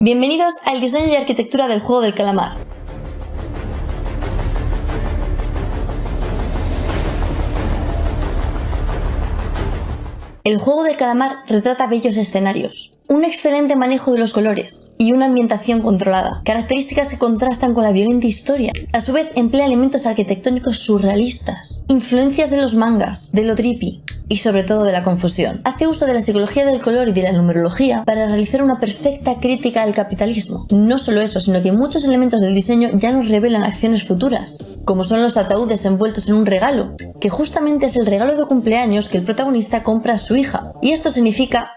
Bienvenidos al diseño y arquitectura del juego del calamar. El juego del calamar retrata bellos escenarios, un excelente manejo de los colores y una ambientación controlada, características que contrastan con la violenta historia. A su vez emplea elementos arquitectónicos surrealistas, influencias de los mangas, de lo trippy y sobre todo de la confusión. Hace uso de la psicología del color y de la numerología para realizar una perfecta crítica al capitalismo. No solo eso, sino que muchos elementos del diseño ya nos revelan acciones futuras, como son los ataúdes envueltos en un regalo, que justamente es el regalo de cumpleaños que el protagonista compra a su hija. Y esto significa...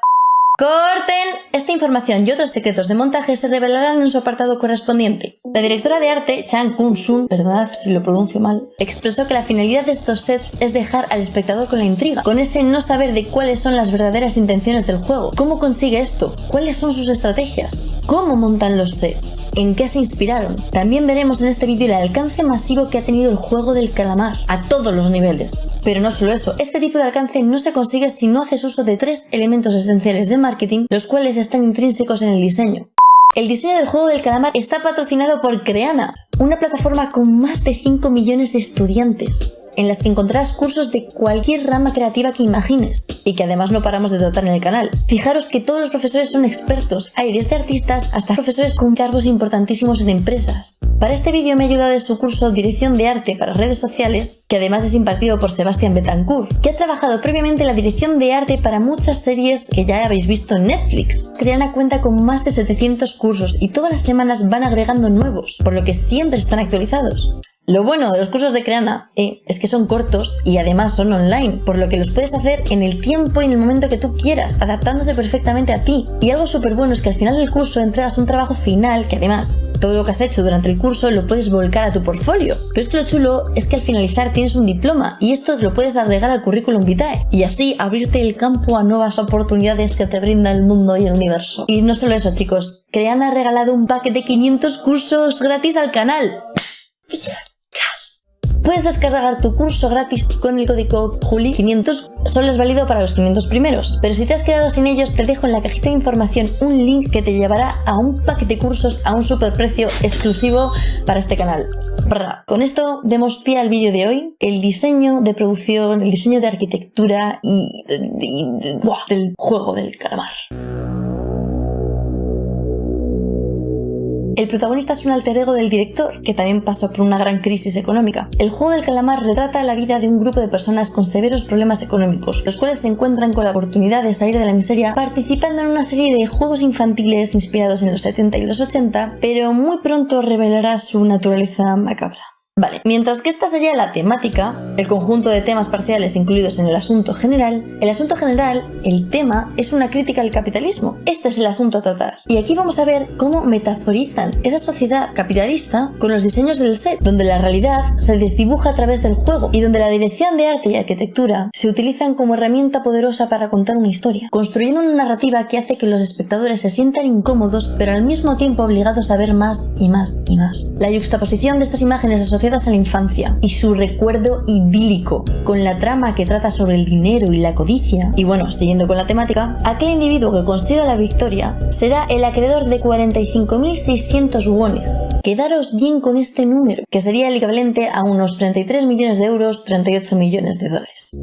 ¡Corten! Esta información y otros secretos de montaje se revelarán en su apartado correspondiente. La directora de arte, Chang Kun-sun, perdonad si lo pronuncio mal, expresó que la finalidad de estos sets es dejar al espectador con la intriga, con ese no saber de cuáles son las verdaderas intenciones del juego. ¿Cómo consigue esto? ¿Cuáles son sus estrategias? ¿Cómo montan los sets? ¿En qué se inspiraron? También veremos en este vídeo el alcance masivo que ha tenido el juego del calamar, a todos los niveles. Pero no solo eso, este tipo de alcance no se consigue si no haces uso de 3 elementos esenciales de marketing, los cuales están intrínsecos en el diseño. El diseño del juego del calamar está patrocinado por Creana, una plataforma con más de 5 millones de estudiantes, en las que encontrarás cursos de cualquier rama creativa que imagines y que además no paramos de tratar en el canal. Fijaros que todos los profesores son expertos, hay desde artistas hasta profesores con cargos importantísimos en empresas. Para este vídeo me ha ayudado de su curso Dirección de Arte para Redes Sociales, que además es impartido por Sebastián Betancourt, que ha trabajado previamente en la dirección de arte para muchas series que ya habéis visto en Netflix. Creana cuenta con más de 700 cursos y todas las semanas van agregando nuevos, por lo que siempre están actualizados. Lo bueno de los cursos de Creana es que son cortos y además son online, por lo que los puedes hacer en el tiempo y en el momento que tú quieras, adaptándose perfectamente a ti. Y algo súper bueno es que al final del curso entregas un trabajo final que además todo lo que has hecho durante el curso lo puedes volcar a tu portfolio. Pero es que lo chulo es que al finalizar tienes un diploma y esto te lo puedes agregar al currículum vitae y así abrirte el campo a nuevas oportunidades que te brinda el mundo y el universo. Y no solo eso, chicos, Creana ha regalado un pack de 500 cursos gratis al canal. Puedes descargar tu curso gratis con el código JULI500, solo es válido para los 500 primeros, pero si te has quedado sin ellos te dejo en la cajita de información un link que te llevará a un pack de cursos a un superprecio exclusivo para este canal. Con esto demos pie al vídeo de hoy, el diseño de producción, el diseño de arquitectura y del juego del calamar. El protagonista es un alter ego del director, que también pasó por una gran crisis económica. El juego del calamar retrata la vida de un grupo de personas con severos problemas económicos, los cuales se encuentran con la oportunidad de salir de la miseria participando en una serie de juegos infantiles inspirados en los 70 y los 80, pero muy pronto revelará su naturaleza macabra. Vale, mientras que esta sería la temática, el conjunto de temas parciales incluidos en el asunto general, el tema es una crítica al capitalismo. Este es el asunto a tratar. Y aquí vamos a ver cómo metaforizan esa sociedad capitalista con los diseños del set, donde la realidad se desdibuja a través del juego y donde la dirección de arte y arquitectura se utilizan como herramienta poderosa para contar una historia, construyendo una narrativa que hace que los espectadores se sientan incómodos, pero al mismo tiempo obligados a ver más y más y más. La yuxtaposición de estas imágenes asociadas a la infancia y su recuerdo idílico con la trama que trata sobre el dinero y la codicia, y bueno, siguiendo con la temática, aquel individuo que consiga la victoria será el acreedor de 45.600 wones. Quedaros bien con este número, que sería el equivalente a unos 33 millones de euros, 38 millones de dólares.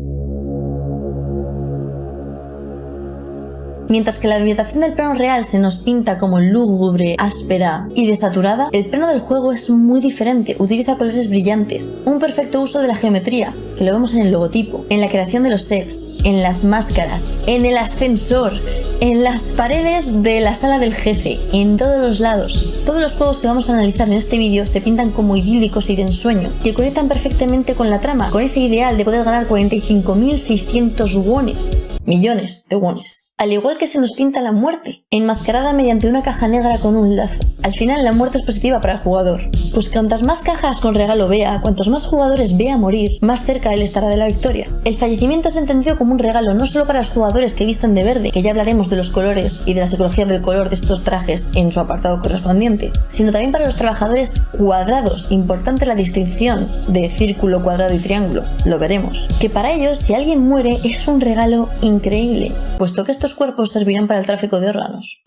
Mientras que la ambientación del plano real se nos pinta como lúgubre, áspera y desaturada, el plano del juego es muy diferente, utiliza colores brillantes, un perfecto uso de la geometría, que lo vemos en el logotipo, en la creación de los sets, en las máscaras, en el ascensor, en las paredes de la sala del jefe, en todos los lados. Todos los juegos que vamos a analizar en este vídeo se pintan como idílicos y de ensueño, que conectan perfectamente con la trama, con ese ideal de poder ganar 45.600 wones, millones de wones. Al igual que se nos pinta la muerte, enmascarada mediante una caja negra con un lazo. Al final la muerte es positiva para el jugador, pues cuantas más cajas con regalo vea, cuantos más jugadores vea morir, más cerca él estará de la victoria. El fallecimiento es entendido como un regalo no solo para los jugadores que visten de verde, que ya hablaremos de los colores y de la psicología del color de estos trajes en su apartado correspondiente, sino también para los trabajadores cuadrados, importante la distinción de círculo, cuadrado y triángulo, lo veremos. Que para ellos, si alguien muere, es un regalo increíble, puesto que estos cuerpos servirán para el tráfico de órganos.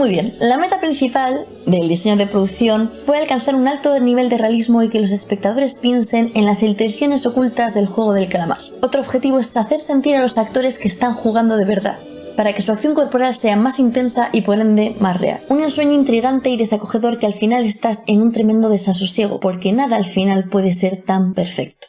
Muy bien, la meta principal del diseño de producción fue alcanzar un alto nivel de realismo y que los espectadores piensen en las intenciones ocultas del juego del calamar. Otro objetivo es hacer sentir a los actores que están jugando de verdad, para que su acción corporal sea más intensa y por ende más real. Un ensueño intrigante y desacogedor que al final estás en un tremendo desasosiego, porque nada al final puede ser tan perfecto.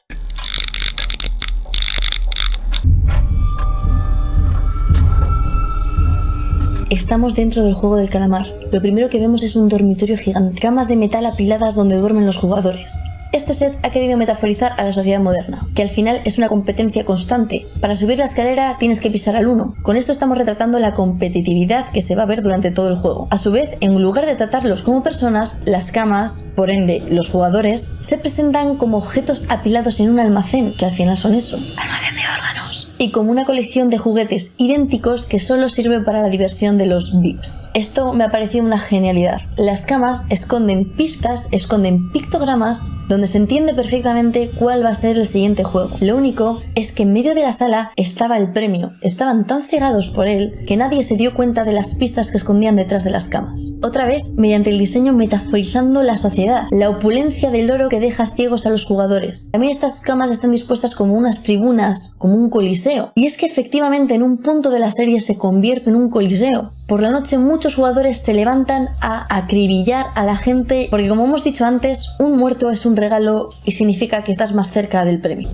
Estamos dentro del juego del calamar. Lo primero que vemos es un dormitorio gigante, camas de metal apiladas donde duermen los jugadores. Este set ha querido metaforizar a la sociedad moderna, que al final es una competencia constante. Para subir la escalera tienes que pisar al 1. Con esto estamos retratando la competitividad que se va a ver durante todo el juego. A su vez, en lugar de tratarlos como personas, las camas, por ende los jugadores, se presentan como objetos apilados en un almacén, que al final son eso, almacén de órganos, y como una colección de juguetes idénticos que solo sirven para la diversión de los VIPs. Esto me ha parecido una genialidad. Las camas esconden pistas, esconden pictogramas, donde se entiende perfectamente cuál va a ser el siguiente juego. Lo único es que en medio de la sala estaba el premio. Estaban tan cegados por él que nadie se dio cuenta de las pistas que escondían detrás de las camas. Otra vez, mediante el diseño metaforizando la sociedad, la opulencia del oro que deja ciegos a los jugadores. También estas camas están dispuestas como unas tribunas, como un coliseo. Y es que efectivamente en un punto de la serie se convierte en un coliseo. Por la noche muchos jugadores se levantan a acribillar a la gente porque, como hemos dicho antes, un muerto es un regalo y significa que estás más cerca del premio.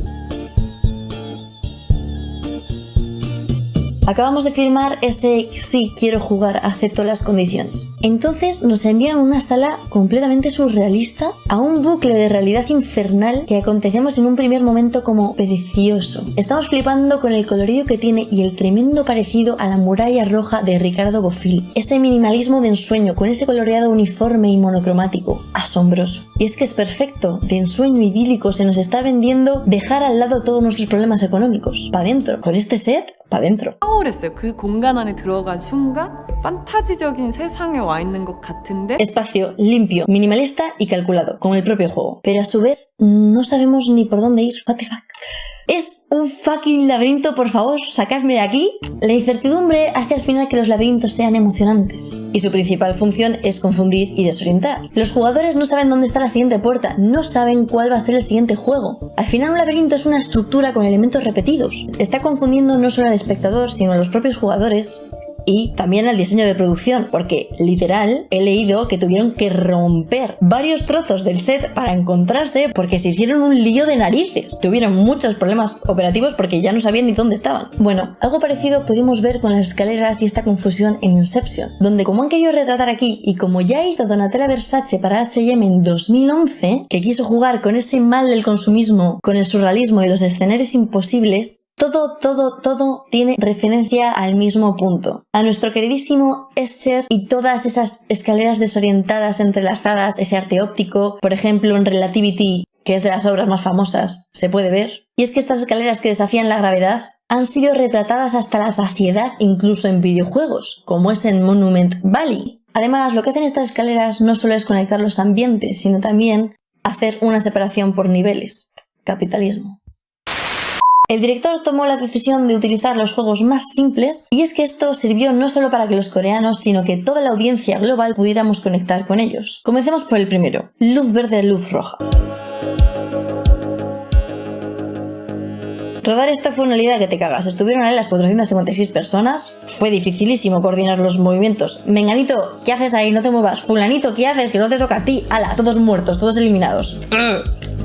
Acabamos de firmar ese sí, quiero jugar, acepto las condiciones. Entonces nos envían a una sala completamente surrealista, a un bucle de realidad infernal que acontecemos en un primer momento como precioso. Estamos flipando con el colorido que tiene y el tremendo parecido a la muralla roja de Ricardo Bofill. Ese minimalismo de ensueño con ese coloreado uniforme y monocromático. Asombroso. Y es que es perfecto. De ensueño idílico se nos está vendiendo dejar al lado todos nuestros problemas económicos. Pa' dentro. Con este set, pa' dentro. 했어요. 그 공간 안에 들어간 순간 판타지적인 세상에 와 있는 것 같은데. Espacio limpio, minimalista y calculado, como el propio juego. Pero a su vez, no sabemos ni por dónde ir. What the fuck. Es un fucking laberinto, por favor, sacadme de aquí. La incertidumbre hace al final que los laberintos sean emocionantes. Y su principal función es confundir y desorientar. Los jugadores no saben dónde está la siguiente puerta, no saben cuál va a ser el siguiente juego. Al final un laberinto es una estructura con elementos repetidos. Está confundiendo no solo al espectador, sino a los propios jugadores. Y también al diseño de producción, porque literal he leído que tuvieron que romper varios trozos del set para encontrarse porque se hicieron un lío de narices. Tuvieron muchos problemas operativos porque ya no sabían ni dónde estaban. Bueno, algo parecido pudimos ver con las escaleras y esta confusión en Inception, donde como han querido retratar aquí y como ya hizo Donatella Versace para H&M en 2011, que quiso jugar con ese mal del consumismo, con el surrealismo y los escenarios imposibles, todo tiene referencia al mismo punto. A nuestro queridísimo Escher y todas esas escaleras desorientadas entrelazadas, ese arte óptico, por ejemplo en Relativity, que es de las obras más famosas, se puede ver. Y es que estas escaleras que desafían la gravedad han sido retratadas hasta la saciedad incluso en videojuegos, como es en Monument Valley. Además, lo que hacen estas escaleras no solo es conectar los ambientes, sino también hacer una separación por niveles. Capitalismo. El director tomó la decisión de utilizar los juegos más simples y es que esto sirvió no solo para que los coreanos, sino que toda la audiencia global pudiéramos conectar con ellos. Comencemos por el primero, luz verde, luz roja. Rodar esta fue una liada que te cagas. Estuvieron ahí las 456 personas. Fue dificilísimo coordinar los movimientos. Menganito, ¿qué haces ahí? No te muevas. Fulanito, ¿qué haces? Que no te toca a ti. Ala, todos muertos, todos eliminados.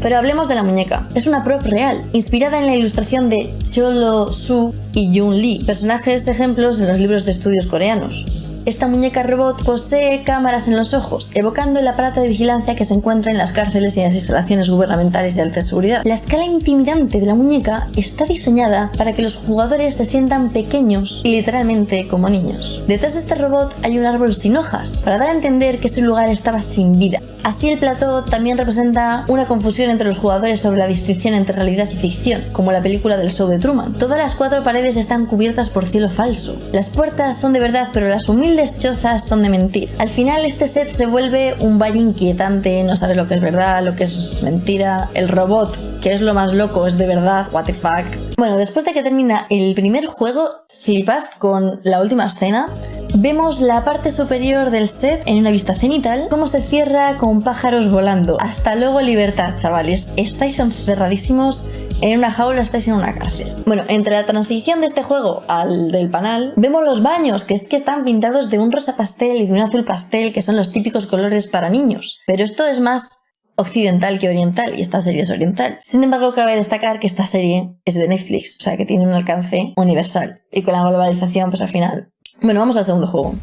Pero hablemos de la muñeca. Es una prop real, inspirada en la ilustración de Cholo Soo y Jun Lee, personajes ejemplos en los libros de estudios coreanos. Esta muñeca robot posee cámaras en los ojos, evocando el aparato de vigilancia que se encuentra en las cárceles y en las instalaciones gubernamentales de alta seguridad. La escala intimidante de la muñeca está diseñada para que los jugadores se sientan pequeños y literalmente como niños. Detrás de este robot hay un árbol sin hojas, para dar a entender que ese lugar estaba sin vida. Así el plató también representa una confusión entre los jugadores sobre la distinción entre realidad y ficción, como la película del show de Truman. Todas las 4 paredes están cubiertas por cielo falso. Las puertas son de verdad, pero las humildes chozas son de mentira. Al final este set se vuelve un valle inquietante, no sabes lo que es verdad, lo que es mentira. El robot, que es lo más loco, es de verdad, what the fuck. Bueno, después de que termina el primer juego, flipad con la última escena, Vemos la parte superior del set en una vista cenital, cómo se cierra con pájaros volando. Hasta luego libertad, chavales. Estáis encerradísimos en una jaula, estáis en una cárcel. Bueno, entre la transición de este juego al del panal, vemos los baños, que es que están pintados de un rosa pastel y de un azul pastel, que son los típicos colores para niños. Pero esto es más occidental que oriental, y esta serie es oriental. Sin embargo, cabe destacar que esta serie es de Netflix, o sea que tiene un alcance universal. Y con la globalización, pues al final... Bueno, vamos al segundo juego.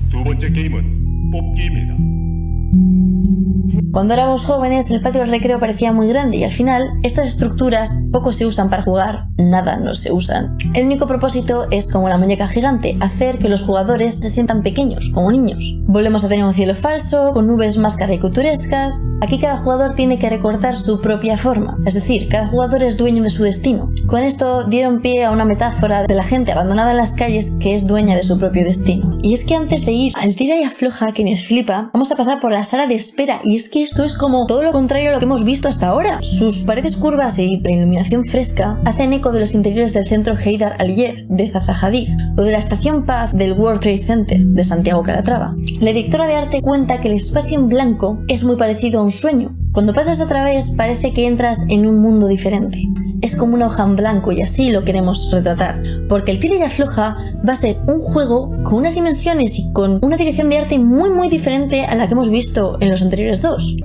Cuando éramos jóvenes, el patio del recreo parecía muy grande y al final estas estructuras poco se usan para jugar, nada no se usan. El único propósito es, como la muñeca gigante, hacer que los jugadores se sientan pequeños, como niños. Volvemos a tener un cielo falso, con nubes más caricaturescas. Aquí cada jugador tiene que recortar su propia forma, es decir, cada jugador es dueño de su destino. Con esto dieron pie a una metáfora de la gente abandonada en las calles que es dueña de su propio destino. Y es que antes de ir al tira y afloja, que me flipa, vamos a pasar por la sala de espera, y es que esto es como todo lo contrario a lo que hemos visto hasta ahora. Sus paredes curvas y la iluminación fresca hacen eco de los interiores del centro Heydar Aliyev de Zaha Hadid o de la estación Paz del World Trade Center de Santiago Calatrava. La directora de arte cuenta que el espacio en blanco es muy parecido a un sueño. Cuando pasas a través parece que entras en un mundo diferente. Es como una hoja en blanco y así lo queremos retratar, porque el tira y afloja va a ser un juego con unas dimensiones y con una dirección de arte muy diferente a la que hemos visto en los anteriores dos.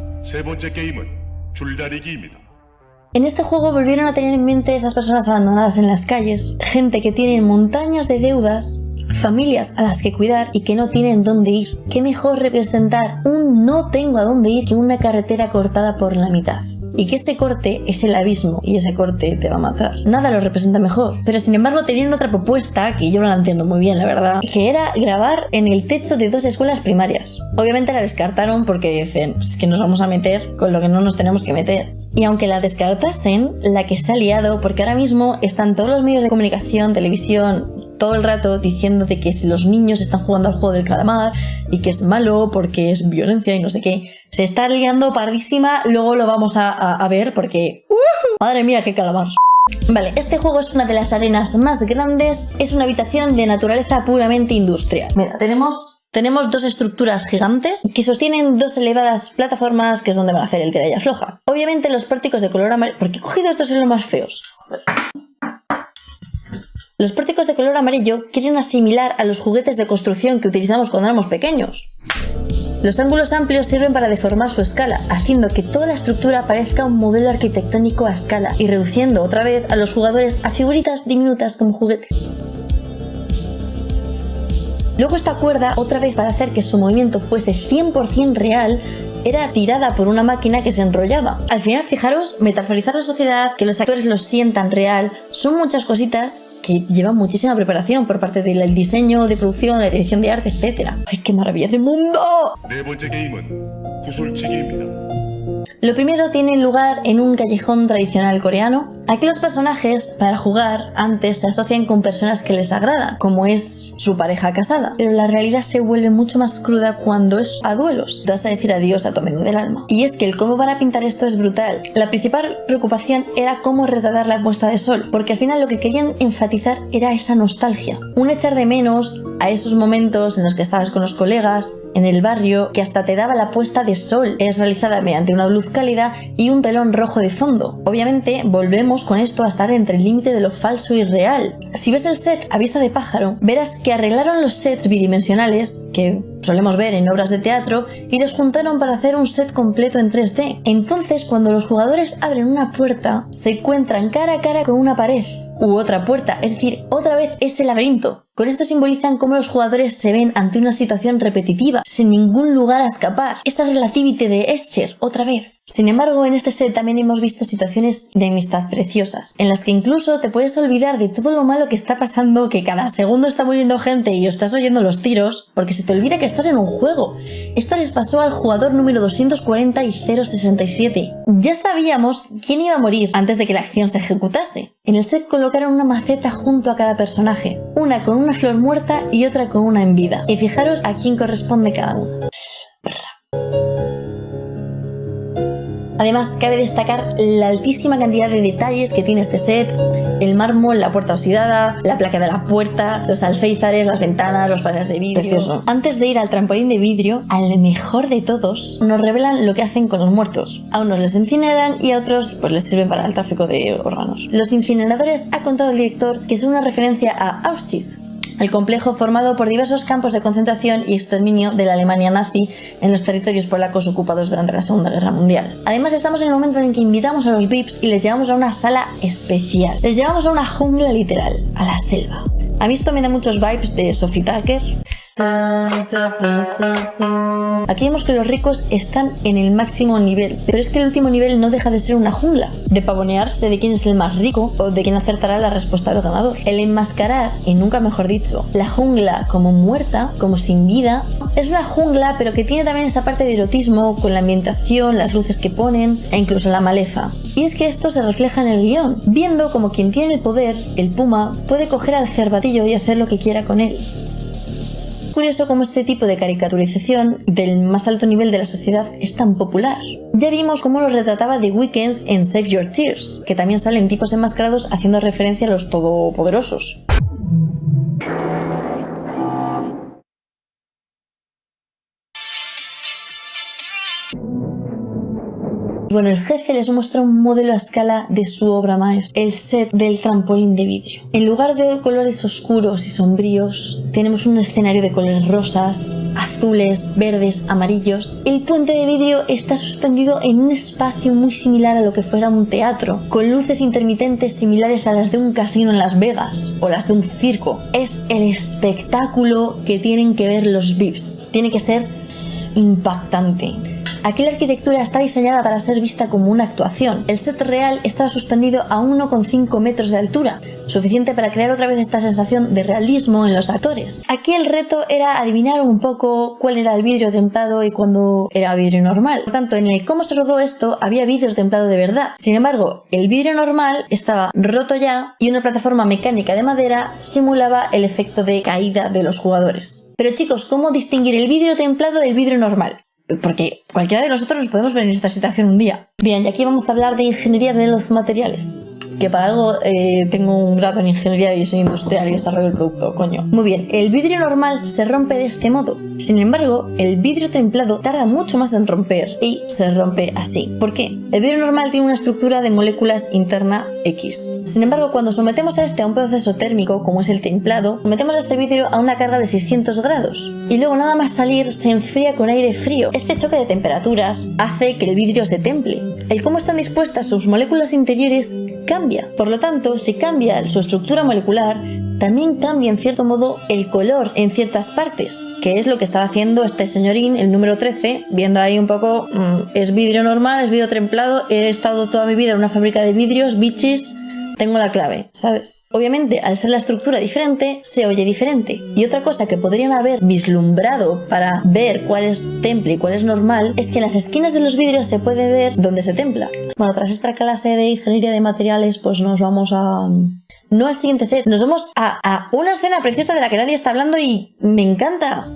En este juego volvieron a tener en mente esas personas abandonadas en las calles, gente que tiene montañas de deudas, familias a las que cuidar y que no tienen dónde ir. ¿Qué mejor representar un no tengo a dónde ir que una carretera cortada por la mitad? Y que ese corte es el abismo y ese corte te va a matar. Nada lo representa mejor. Pero sin embargo tenían otra propuesta que yo no la entiendo muy bien, la verdad, que era grabar en el techo de 2 escuelas primarias. Obviamente la descartaron porque dicen, pues es que nos vamos a meter con lo que no nos tenemos que meter. Y aunque la descartasen, la que se ha liado, porque ahora mismo están todos los medios de comunicación, televisión, todo el rato diciendo de que si los niños están jugando al juego del calamar y que es malo porque es violencia y no sé qué. Se está liando pardísima, luego lo vamos a ver porque... ¡Madre mía, qué calamar! Vale, este juego es una de las arenas más grandes, es una habitación de naturaleza puramente industrial. Mira, tenemos 2 estructuras gigantes que sostienen 2 elevadas plataformas que es donde van a hacer el tira y afloja. Obviamente los pórticos de color amarillo... ¿Por qué he cogido estos son los más feos? Los pórticos de color amarillo quieren asimilar a los juguetes de construcción que utilizamos cuando éramos pequeños. Los ángulos amplios sirven para deformar su escala, haciendo que toda la estructura parezca un modelo arquitectónico a escala y reduciendo otra vez a los jugadores a figuritas diminutas como juguetes. Luego esta cuerda, otra vez para hacer que su movimiento fuese 100% real, era tirada por una máquina que se enrollaba. Al final, fijaros, metaforizar la sociedad, que los actores lo sientan real, son muchas cositas que llevan muchísima preparación por parte del diseño de producción, la dirección de arte, etc. ¡Ay, qué maravilla de mundo! Lo primero tiene lugar en un callejón tradicional coreano. Aquí los personajes, para jugar, antes se asocian con personas que les agradan, como es su pareja casada. Pero la realidad se vuelve mucho más cruda cuando es a duelos. Te vas a decir adiós a tu amigo del alma. Y es que el cómo van a pintar esto es brutal. La principal preocupación era cómo retratar la puesta de sol, porque al final lo que querían enfatizar era esa nostalgia. Un echar de menos a esos momentos en los que estabas con los colegas, en el barrio, que hasta te daba la puesta de sol. Es realizada mediante una luz cálida y un telón rojo de fondo. Obviamente volvemos con esto a estar entre el límite de lo falso y real. Si ves el set a vista de pájaro, verás que arreglaron los sets bidimensionales que solemos ver en obras de teatro y los juntaron para hacer un set completo en 3D. Entonces, cuando los jugadores abren una puerta, se encuentran cara a cara con una pared u otra puerta, es decir, otra vez ese laberinto. Con esto simbolizan cómo los jugadores se ven ante una situación repetitiva, sin ningún lugar a escapar. Esa relativity de Escher, otra vez. Sin embargo, en este set también hemos visto situaciones de amistad preciosas, en las que incluso te puedes olvidar de todo lo malo que está pasando, que cada segundo está muriendo gente y estás oyendo los tiros, porque se te olvida que estás en un juego. Esto les pasó al jugador número 240 y 067. Ya sabíamos quién iba a morir antes de que la acción se ejecutase. En el set colocaron una maceta junto a cada personaje, una con una flor muerta y otra con una en vida. Y fijaros a quién corresponde cada una. Además, cabe destacar la altísima cantidad de detalles que tiene este set: el mármol, la puerta oxidada, la placa de la puerta, los alféizares, las ventanas, los paneles de vidrio. Precioso. Antes de ir al trampolín de vidrio, al mejor de todos, nos revelan lo que hacen con los muertos. A unos les incineran y a otros pues les sirven para el tráfico de órganos. Los incineradores, ha contado el director, que son una referencia a Auschwitz, el complejo formado por diversos campos de concentración y exterminio de la Alemania nazi en los territorios polacos ocupados durante la Segunda Guerra Mundial. Además, estamos en el momento en el que invitamos a los VIPs y les llevamos a una sala especial. Les llevamos a una jungla literal, a la selva. A mí esto me da muchos vibes de Sophie Tucker. Aquí vemos que los ricos están en el máximo nivel, pero es que el último nivel no deja de ser una jungla, de pavonearse de quién es el más rico o de quién acertará la respuesta del ganador. El enmascarar, y nunca mejor dicho, la jungla como muerta, como sin vida, es una jungla pero que tiene también esa parte de erotismo con la ambientación, las luces que ponen e incluso la maleza. Y es que esto se refleja en el guión, viendo como quien tiene el poder, el puma, puede coger al cervatillo y hacer lo que quiera con él. Curioso cómo este tipo de caricaturización del más alto nivel de la sociedad es tan popular. Ya vimos cómo lo retrataba The Weeknd en Save Your Tears, que también salen tipos enmascarados haciendo referencia a los todopoderosos. Bueno, el jefe les muestra un modelo a escala de su obra maestra, el set del trampolín de vidrio. En lugar de colores oscuros y sombríos, tenemos un escenario de colores rosas, azules, verdes, amarillos. El puente de vidrio está suspendido en un espacio muy similar a lo que fuera un teatro, con luces intermitentes similares a las de un casino en Las Vegas o las de un circo. Es el espectáculo que tienen que ver los VIPs. Tiene que ser impactante. Aquí la arquitectura está diseñada para ser vista como una actuación. El set real estaba suspendido a 1,5 metros de altura, suficiente para crear otra vez esta sensación de realismo en los actores. Aquí el reto era adivinar un poco cuál era el vidrio templado y cuándo era vidrio normal. Por tanto, en el cómo se rodó esto había vidrio templado de verdad. Sin embargo, el vidrio normal estaba roto ya y una plataforma mecánica de madera simulaba el efecto de caída de los jugadores. Pero chicos, ¿cómo distinguir el vidrio templado del vidrio normal? Porque cualquiera de nosotros nos podemos ver en esta situación un día. Bien, y aquí vamos a hablar de ingeniería de los materiales. Que para algo tengo un grado en ingeniería de diseño industrial y desarrollo del producto, coño. Muy bien, el vidrio normal se rompe de este modo. Sin embargo, el vidrio templado tarda mucho más en romper y se rompe así. ¿Por qué? El vidrio normal tiene una estructura de moléculas interna X. Sin embargo, cuando sometemos a este a un proceso térmico, como es el templado, sometemos a este vidrio a una carga de 600 grados. Y luego nada más salir se enfría con aire frío. Este choque de temperaturas hace que el vidrio se temple. El cómo están dispuestas sus moléculas interiores cambia. Por lo tanto, si cambia su estructura molecular, también cambia en cierto modo el color en ciertas partes, que es lo que estaba haciendo este señorín, el número 13, viendo ahí un poco, es vidrio normal, es vidrio templado, he estado toda mi vida en una fábrica de vidrios, bichis, tengo la clave, ¿sabes? Obviamente, al ser la estructura diferente, se oye diferente. Y otra cosa que podrían haber vislumbrado para ver cuál es temple y cuál es normal, es que en las esquinas de los vidrios se puede ver dónde se templa. Bueno, tras esta clase de ingeniería de materiales, pues nos vamos a... No al siguiente set, nos vamos a una escena preciosa de la que nadie está hablando y me encanta.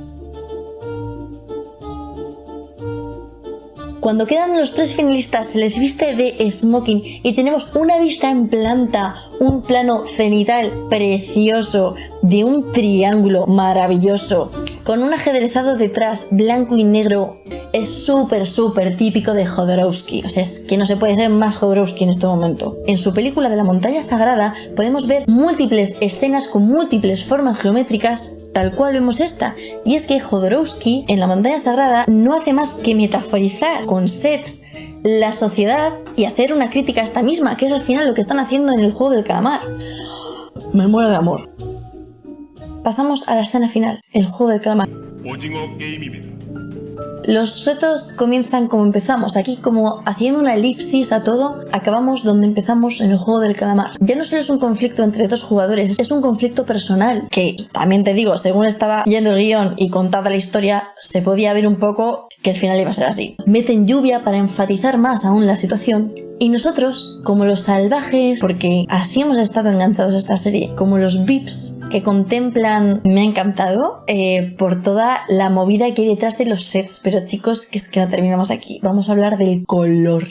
Cuando quedan los 3 finalistas se les viste de smoking y tenemos una vista en planta, un plano cenital precioso de un triángulo maravilloso con un ajedrezado detrás blanco y negro. Es súper típico de Jodorowsky, o sea, es que no se puede ser más Jodorowsky en este momento. En su película de la montaña sagrada podemos ver múltiples escenas con múltiples formas geométricas, tal cual vemos esta, y es que Jodorowsky en la montaña sagrada no hace más que metaforizar con sets la sociedad y hacer una crítica a esta misma, que es al final lo que están haciendo en el juego del calamar. Me muero de amor. Pasamos a la escena final, el juego del calamar. Los retos comienzan como empezamos, aquí como haciendo una elipsis a todo, acabamos donde empezamos en el juego del calamar. Ya no solo es un conflicto entre 2 jugadores, es un conflicto personal, que también te digo, según estaba yendo el guión y contada la historia, se podía ver un poco que el final iba a ser así. Meten lluvia para enfatizar más aún la situación, y nosotros, como los salvajes, porque así hemos estado enganchados a esta serie, como los VIPs que contemplan, me ha encantado por toda la movida que hay detrás de los sets, pero chicos, que es que no terminamos aquí. Vamos a hablar del color.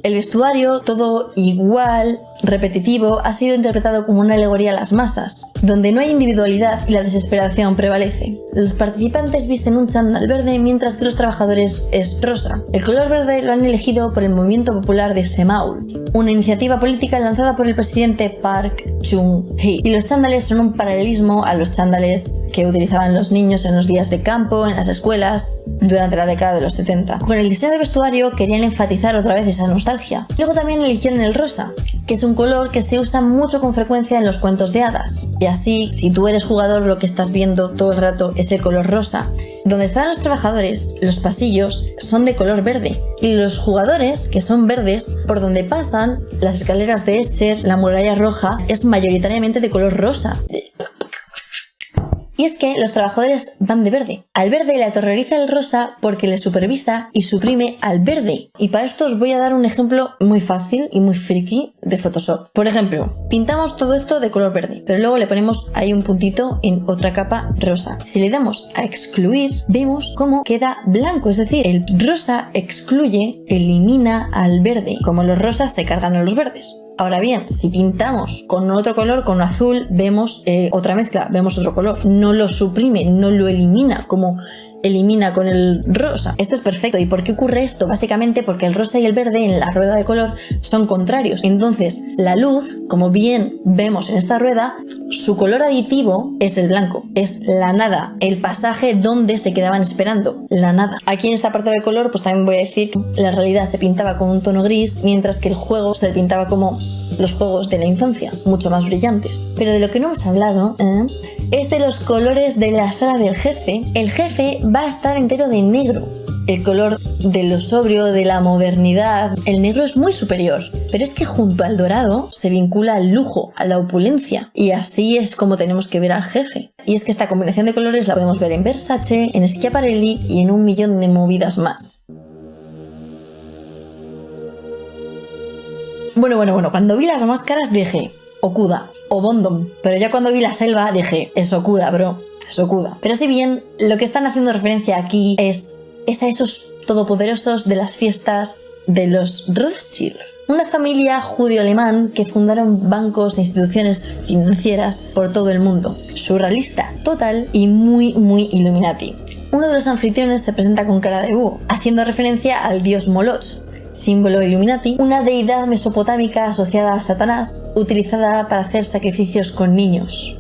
El vestuario, todo igual, repetitivo, ha sido interpretado como una alegoría a las masas, donde no hay individualidad y la desesperación prevalece. Los participantes visten un chándal verde mientras que los trabajadores es rosa. El color verde lo han elegido por el Movimiento Popular de Semaul, una iniciativa política lanzada por el presidente Park Chung-hee. Y los chándales son un paralelismo a los chándales que utilizaban los niños en los días de campo, en las escuelas, durante la década de los 70. Con el diseño de vestuario querían enfatizar otra vez esa nostalgia. Luego también eligieron el rosa, que es un color que se usa mucho con frecuencia en los cuentos de hadas. Y así, si tú eres jugador, lo que estás viendo todo el rato es el color rosa. Donde están los trabajadores, los pasillos son de color verde. Y los jugadores, que son verdes, por donde pasan, las escaleras de Escher, la muralla roja, es mayoritariamente de color rosa. Y es que los trabajadores van de verde. Al verde le aterroriza el rosa porque le supervisa y suprime al verde. Y para esto os voy a dar un ejemplo muy fácil y muy friki de Photoshop. Por ejemplo, pintamos todo esto de color verde, pero luego le ponemos ahí un puntito en otra capa rosa. Si le damos a excluir, vemos cómo queda blanco. Es decir, el rosa excluye, elimina al verde, como los rosas se cargan a los verdes. Ahora bien, si pintamos con otro color, con azul, vemos otra mezcla, vemos otro color. No lo suprime, no lo elimina, como elimina con el rosa. Esto es perfecto. ¿Y por qué ocurre esto? Básicamente porque el rosa y el verde en la rueda de color son contrarios. Entonces, la luz, como bien vemos en esta rueda, su color aditivo es el blanco, es la nada, el pasaje donde se quedaban esperando, la nada. Aquí en esta parte del color, pues también voy a decir que la realidad se pintaba con un tono gris, mientras que el juego se pintaba como los juegos de la infancia, mucho más brillantes. Pero de lo que no hemos hablado es de los colores de la sala del jefe. El jefe va a estar entero de negro. El color de lo sobrio, de la modernidad. El negro es muy superior, pero es que junto al dorado se vincula al lujo, a la opulencia. Y así es como tenemos que ver al jefe. Y es que esta combinación de colores la podemos ver en Versace, en Schiaparelli y en un millón de movidas más. Bueno, cuando vi las máscaras dije Okuda o Bondom, pero ya cuando vi la selva dije es Okuda, bro, es Okuda. Pero si bien lo que están haciendo referencia aquí es a esos todopoderosos de las fiestas de los Rothschild, una familia judío-alemán que fundaron bancos e instituciones financieras por todo el mundo. Surrealista, total y muy Illuminati. Uno de los anfitriones se presenta con cara de búho, haciendo referencia al dios Moloch, símbolo Illuminati, una deidad mesopotámica asociada a Satanás, utilizada para hacer sacrificios con niños.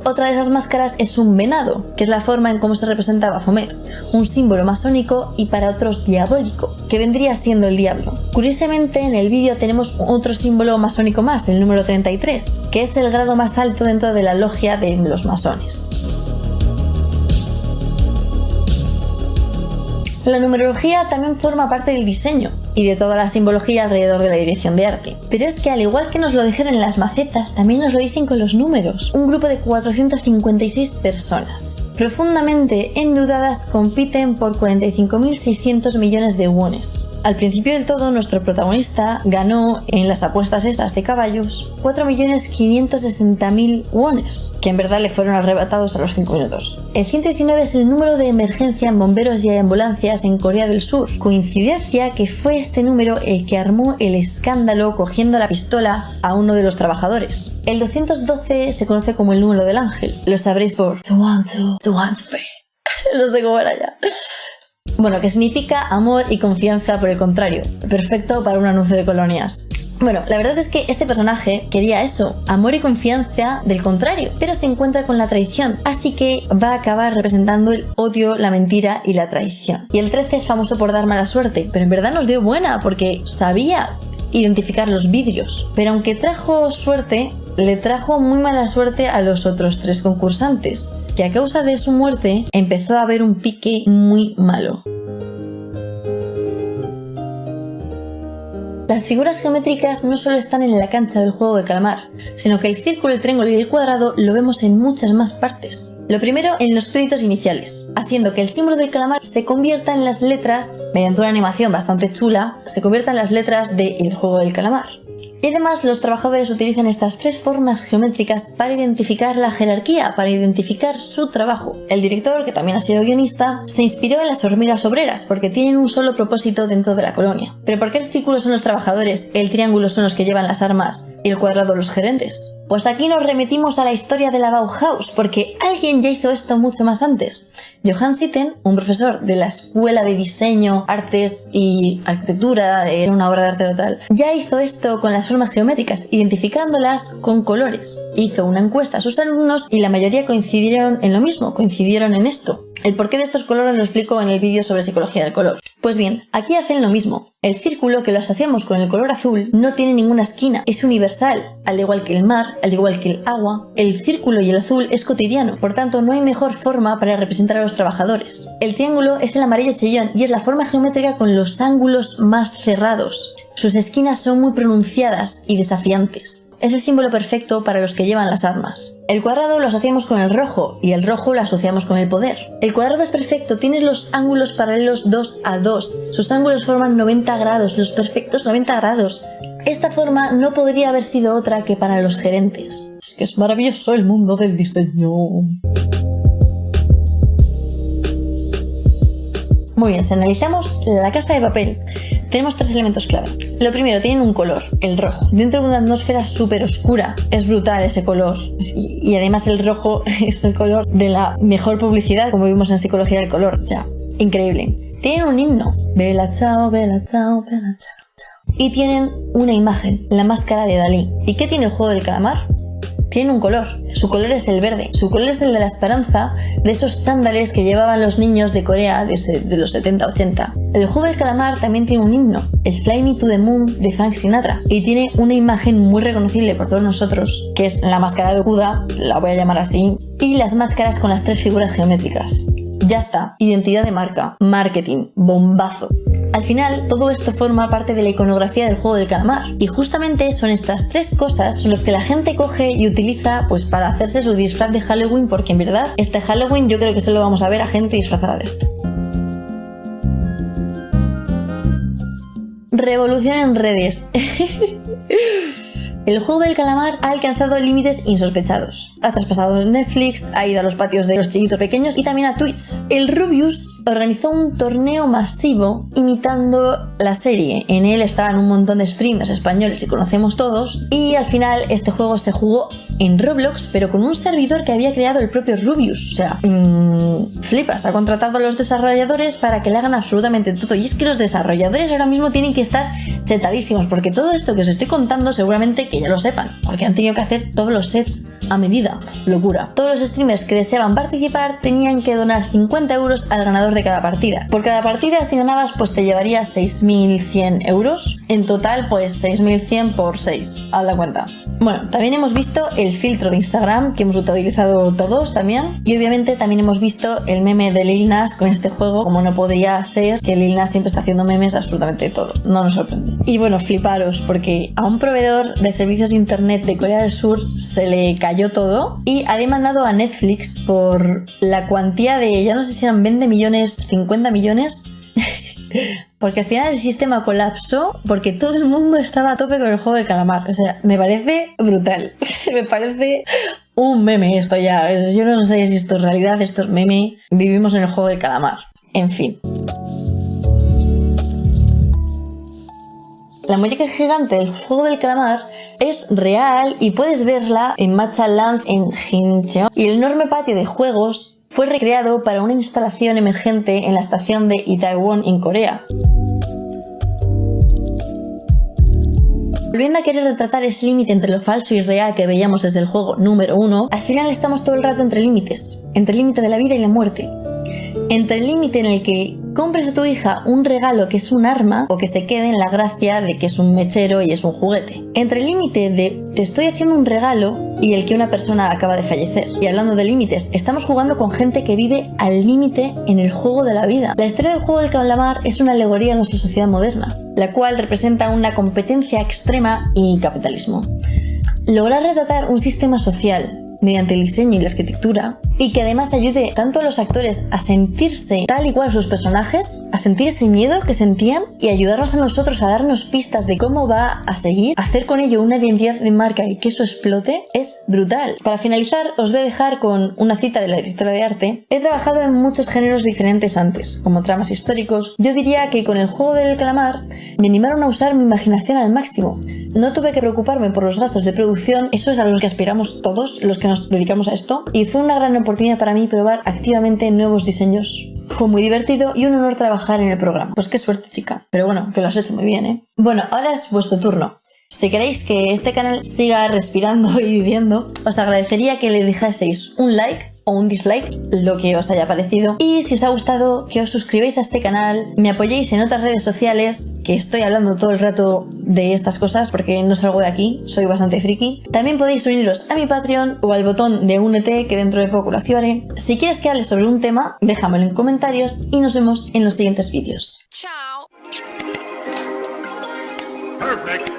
Otra de esas máscaras es un venado, que es la forma en cómo se representa Baphomet, un símbolo masónico y para otros diabólico, que vendría siendo el diablo. Curiosamente, en el vídeo tenemos otro símbolo masónico más, el número 33, que es el grado más alto dentro de la logia de los masones. La numerología también forma parte del diseño y de toda la simbología alrededor de la dirección de arte. Pero es que al igual que nos lo dijeron en las macetas, también nos lo dicen con los números. Un grupo de 456 personas, profundamente endeudadas, compiten por 45.600 millones de wones. Al principio del todo, nuestro protagonista ganó en las apuestas estas de caballos 4.560.000 wones, que en verdad le fueron arrebatados a los 5 minutos. El 119 es el número de emergencia en bomberos y ambulancias en Corea del Sur. Coincidencia que fue este número el que armó el escándalo cogiendo la pistola a uno de los trabajadores. El 212 se conoce como el número del ángel. Lo sabréis por to want free. No sé cómo era ya. Bueno, que significa amor y confianza por el contrario. Perfecto para un anuncio de colonias. Bueno, la verdad es que este personaje quería eso, amor y confianza del contrario, pero se encuentra con la traición, así que va a acabar representando el odio, la mentira y la traición. Y el 13 es famoso por dar mala suerte, pero en verdad nos dio buena porque sabía identificar los vidrios. Pero aunque trajo suerte, le trajo muy mala suerte a los otros 3 concursantes, que a causa de su muerte empezó a haber un pique muy malo. Las figuras geométricas no solo están en la cancha del juego de calamar, sino que el círculo, el triángulo y el cuadrado lo vemos en muchas más partes. Lo primero en los créditos iniciales, haciendo que el símbolo del calamar se convierta en las letras, mediante una animación bastante chula, se convierta en las letras del juego del calamar. Y además los trabajadores utilizan estas 3 formas geométricas para identificar la jerarquía, para identificar su trabajo. El director, que también ha sido guionista, se inspiró en las hormigas obreras porque tienen un solo propósito dentro de la colonia. ¿Pero por qué el círculo son los trabajadores, el triángulo son los que llevan las armas y el cuadrado los gerentes? Pues aquí nos remitimos a la historia de la Bauhaus, porque alguien ya hizo esto mucho más antes. Johann Sitten, un profesor de la Escuela de Diseño, Artes y Arquitectura, era una obra de arte total, ya hizo esto con las formas geométricas, identificándolas con colores. Hizo una encuesta a sus alumnos y la mayoría coincidieron en lo mismo, coincidieron en esto. El porqué de estos colores lo explico en el vídeo sobre psicología del color. Pues bien, aquí hacen lo mismo. El círculo, que lo asociamos con el color azul, no tiene ninguna esquina, es universal, al igual que el mar, al igual que el agua. El círculo y el azul es cotidiano, por tanto no hay mejor forma para representar a los trabajadores. El triángulo es el amarillo chillón y es la forma geométrica con los ángulos más cerrados. Sus esquinas son muy pronunciadas y desafiantes. Es el símbolo perfecto para los que llevan las armas. El cuadrado lo asociamos con el rojo y el rojo lo asociamos con el poder. El cuadrado es perfecto, tiene los ángulos paralelos 2 a 2. Sus ángulos forman 90 grados, los perfectos 90 grados. Esta forma no podría haber sido otra que para los gerentes. Es que es maravilloso el mundo del diseño. Muy bien, si analizamos La Casa de Papel, tenemos 3 elementos clave. Lo primero, tienen un color, el rojo. Dentro de una atmósfera súper oscura. Es brutal ese color. Y además el rojo es el color de la mejor publicidad, como vimos en Psicología del Color. O sea, increíble. Tienen un himno. Bella chao, bella chao, bella chao, chao. Y tienen una imagen, la máscara de Dalí. ¿Y qué tiene el juego del calamar? Tiene un color, su color es el verde, su color es el de la esperanza, de esos chándales que llevaban los niños de Corea de los 70-80. El juego del calamar también tiene un himno, el Fly Me to the Moon de Frank Sinatra, y tiene una imagen muy reconocible por todos nosotros, que es la máscara de Okuda, la voy a llamar así, y las máscaras con las 3 figuras geométricas. Ya está, identidad de marca, marketing, bombazo. Al final, todo esto forma parte de la iconografía del juego del calamar. Y justamente son estas 3 cosas son las que la gente coge y utiliza pues para hacerse su disfraz de Halloween, porque en verdad este Halloween yo creo que solo vamos a ver a gente disfrazada de esto. Revolución en redes. El juego del calamar ha alcanzado límites insospechados. Ha traspasado Netflix, ha ido a los patios de los chiquitos pequeños y también a Twitch. El Rubius organizó un torneo masivo imitando la serie. En él estaban un montón de streamers españoles que conocemos todos. Y al final este juego se jugó en Roblox, pero con un servidor que había creado el propio Rubius. O sea, flipas, ha contratado a los desarrolladores para que le hagan absolutamente todo. Y es que los desarrolladores ahora mismo tienen que estar chetadísimos, porque todo esto que os estoy contando seguramente que ya lo sepan, porque han tenido que hacer todos los sets a medida. Locura. Todos los streamers que deseaban participar tenían que donar 50 euros al ganador de cada partida. Por cada partida, si ganabas, pues te llevarías 6.100 euros. En total, pues 6.100 por 6. Haz la cuenta. Bueno, también hemos visto el filtro de Instagram, que hemos utilizado todos también. Y obviamente también hemos visto el meme de Lil Nas con este juego, como no podría ser, que Lil Nas siempre está haciendo memes absolutamente de todo. No nos sorprende. Y bueno, fliparos, porque a un proveedor de servicios de internet de Corea del Sur se le cayó todo y ha demandado a Netflix por la cuantía de, ya no sé si eran 20 millones, 50 millones... Porque al final el sistema colapsó porque todo el mundo estaba a tope con el juego del calamar. O sea, me parece brutal. Me parece un meme esto ya. Yo no sé si esto es realidad, esto es meme. Vivimos en el juego del calamar. En fin. La muñeca gigante del juego del calamar es real y puedes verla en Matcha Land en Incheon. Y el enorme patio de juegos fue recreado para una instalación emergente en la estación de Itaewon en Corea. Volviendo a querer retratar ese límite entre lo falso y real que veíamos desde el juego número 1, al final estamos todo el rato entre límites, entre el límite de la vida y la muerte. Entre el límite en el que compres a tu hija un regalo que es un arma o que se quede en la gracia de que es un mechero y es un juguete. Entre el límite de te estoy haciendo un regalo y el que una persona acaba de fallecer. Y hablando de límites, estamos jugando con gente que vive al límite en el juego de la vida. La historia del juego del calamar es una alegoría a nuestra sociedad moderna, la cual representa una competencia extrema y capitalismo. Lograr retratar un sistema social mediante el diseño y la arquitectura y que además ayude tanto a los actores a sentirse tal y cual sus personajes, a sentir ese miedo que sentían y ayudarnos a nosotros a darnos pistas de cómo va a seguir, hacer con ello una identidad de marca y que eso explote, es brutal. Para finalizar, os voy a dejar con una cita de la directora de arte. He trabajado en muchos géneros diferentes antes, como tramas históricos. Yo diría que con el juego del calamar me animaron a usar mi imaginación al máximo. No tuve que preocuparme por los gastos de producción, eso es a lo que aspiramos todos los que nos dedicamos a esto, y fue una gran oportunidad para mí probar activamente nuevos diseños. Fue muy divertido y un honor trabajar en el programa. Pues qué suerte, chica. Pero bueno, que lo has hecho muy bien, ¿eh? Bueno, ahora es vuestro turno. Si queréis que este canal siga respirando y viviendo, os agradecería que le dejaseis un like o un dislike, lo que os haya parecido. Y si os ha gustado, que os suscribáis a este canal, me apoyéis en otras redes sociales, que estoy hablando todo el rato de estas cosas porque no salgo de aquí, soy bastante friki. También podéis uniros a mi Patreon o al botón de únete, que dentro de poco lo activaré. Si quieres que hable sobre un tema, déjamelo en comentarios y nos vemos en los siguientes vídeos. Chao. Perfect.